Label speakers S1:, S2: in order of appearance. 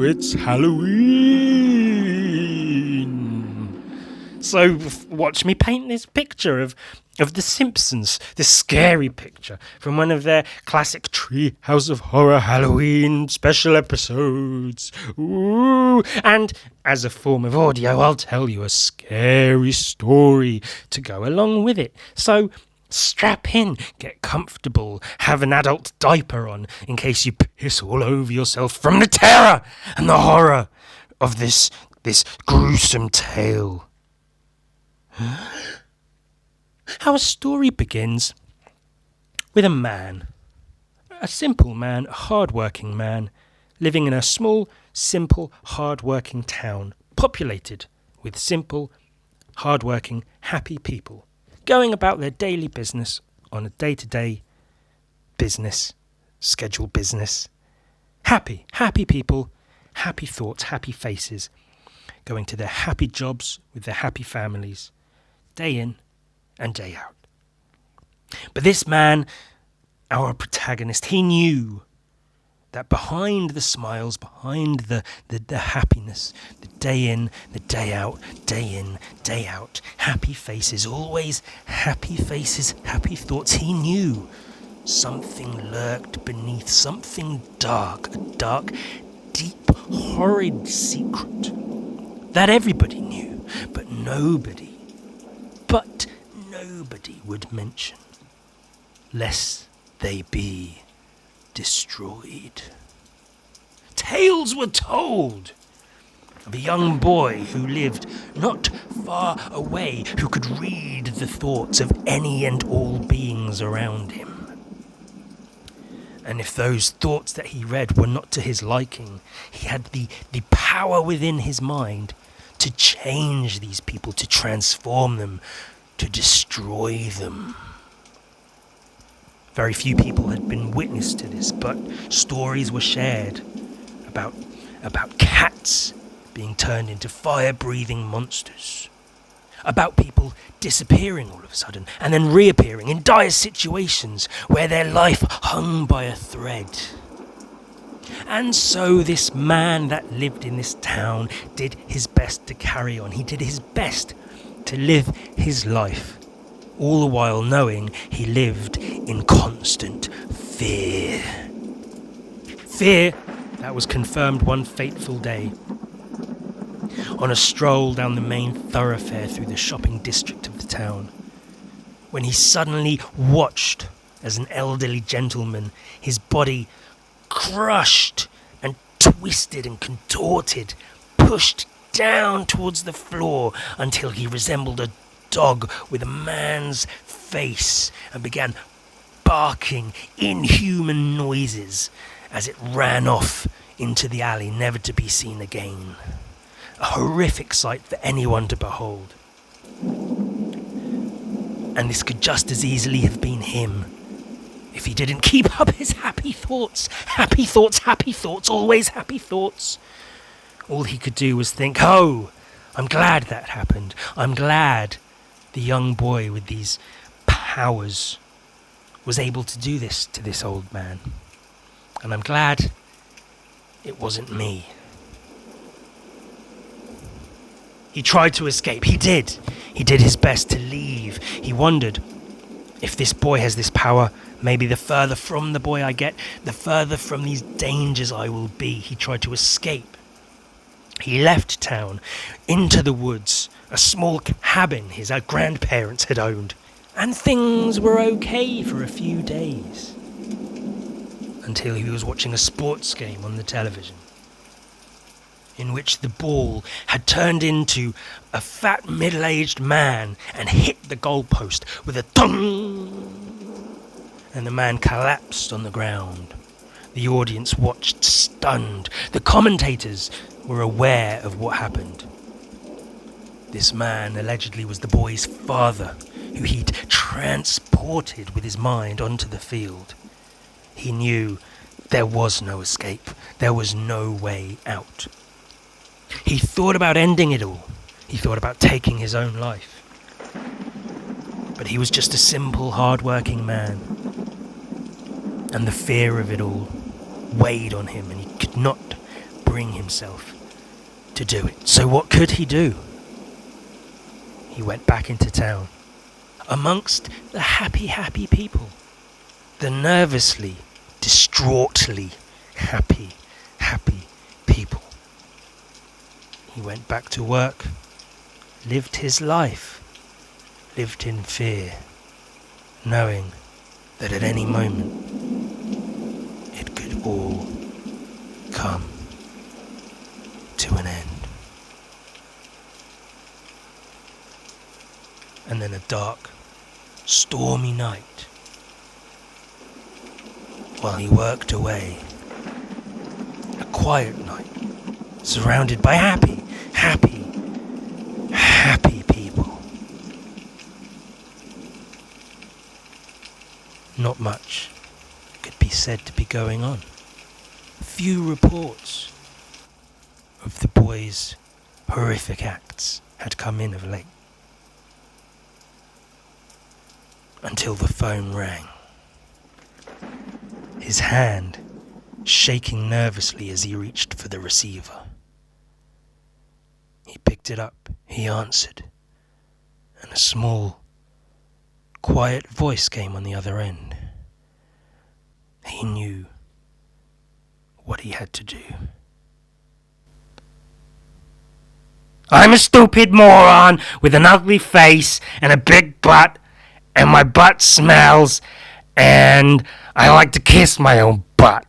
S1: it's Halloween. So watch me paint this picture of the Simpsons, this scary picture from one of their classic Treehouse of Horror Halloween special episodes. Ooh. And as a form of audio, I'll tell you a scary story to go along with it. So strap in, get comfortable, have an adult diaper on in case you piss all over yourself from the terror and the horror of this gruesome tale. Our story begins with a man, a simple man, a hard-working man, living in a small, simple, hard-working town, populated with simple, hard-working, happy people, going about their daily business on a day-to-day business, schedule business. Happy people, happy thoughts, happy faces, going to their happy jobs with their happy families, day in and day out. But this man, our protagonist, he knew that behind the smiles, behind the happiness, the day in, the day out, day in, day out, happy faces, always happy faces, happy thoughts, he knew something lurked beneath, something dark, a dark, deep, horrid secret that everybody knew, but nobody would mention, lest they be destroyed. Tales were told of a young boy who lived not far away, who could read the thoughts of any and all beings around him. And if those thoughts that he read were not to his liking, he had the power within his mind to change these people, to transform them, to destroy them. Very few people had been witness to this, but stories were shared about cats being turned into fire-breathing monsters, about people disappearing all of a sudden and then reappearing in dire situations where their life hung by a thread. And so this man that lived in this town did his best to carry on. He did his best to live his life, all the while knowing he lived in constant fear. Fear that was confirmed one fateful day on a stroll down the main thoroughfare through the shopping district of the town, when he suddenly watched as an elderly gentleman, his body crushed and twisted and contorted, pushed down towards the floor until he resembled a dog with a man's face and began barking inhuman noises as it ran off into the alley, never to be seen again. A horrific sight for anyone to behold. And this could just as easily have been him if he didn't keep up his happy thoughts, always happy thoughts. All he could do was think, oh, I'm glad that happened. I'm glad the young boy with these powers was able to do this to this old man. And I'm glad it wasn't me. He tried to escape. He did. He did his best to leave. He wondered, if this boy has this power, maybe the further from the boy I get, the further from these dangers I will be. He tried to escape. He left town, into the woods, a small cabin his grandparents had owned, and things were okay for a few days, until he was watching a sports game on the television, in which the ball had turned into a fat middle-aged man and hit the goalpost with a thung, and the man collapsed on the ground. The audience watched stunned. The commentators were aware of what happened. This man allegedly was the boy's father, who he'd transported with his mind onto the field. He knew there was no escape. There was no way out. He thought about ending it all. He thought about taking his own life. But he was just a simple, hard-working man. And the fear of it all weighed on him, and he could not bring himself to do it. So what could he do? He went back into town, amongst the happy people, the nervously, distraughtly happy people. He went back to work, lived his life, lived in fear, knowing that at any moment it could all come to an end. And then a dark, stormy night, while he worked away, a quiet night, surrounded by happy people. Not much could be said to be going on. Few reports of the boy's horrific acts had come in of late. Until the phone rang. His hand shaking nervously as he reached for the receiver. He picked it up, he answered, and a small, quiet voice came on the other end. He knew what he had to do. I'm a stupid moron with an ugly face and a big butt, and my butt smells, and I like to kiss my own butt.